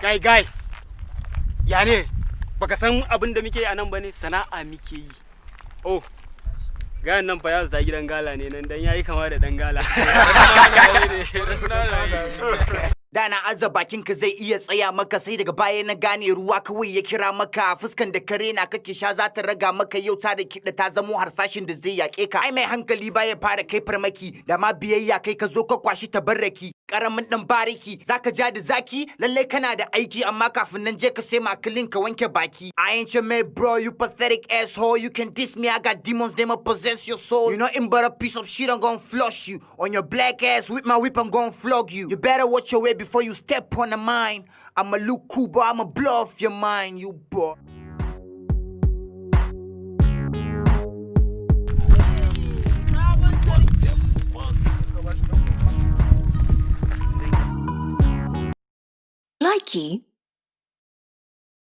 Gai, ya ne? Baka san abin da muke yi a nan bane, sana'a muke yi. Oh, gayan nan fa ya da gidan gala ne nan dan yayi kama da dan gala. Da na azza bakinka zai iya tsaya maka sai daga baya na gane ruwa kawai ya kira maka fuskan da kare na kake sha za ta raga maka yau ta da kiɗa ta zamo harsashin da zai yaƙe ka ai mai hankali baya fara kai farmaki da ma biyayya kai ka zo ka kwashi tabarraki karamin dan bariki zaka ja da zaki lallai kana da aiki amma kafin nan je ka sai makilin ka wanke baki I ain't your mate bro you pathetic asshole you can diss me I got demons they might possess your soul you nothing but a piece of shit I'm gonna flush you on your black ass with my whip I'm gonna flog you you better watch your way before you step on the mine. I'ma look cool, but I'ma blow off your mind, you boy. Likey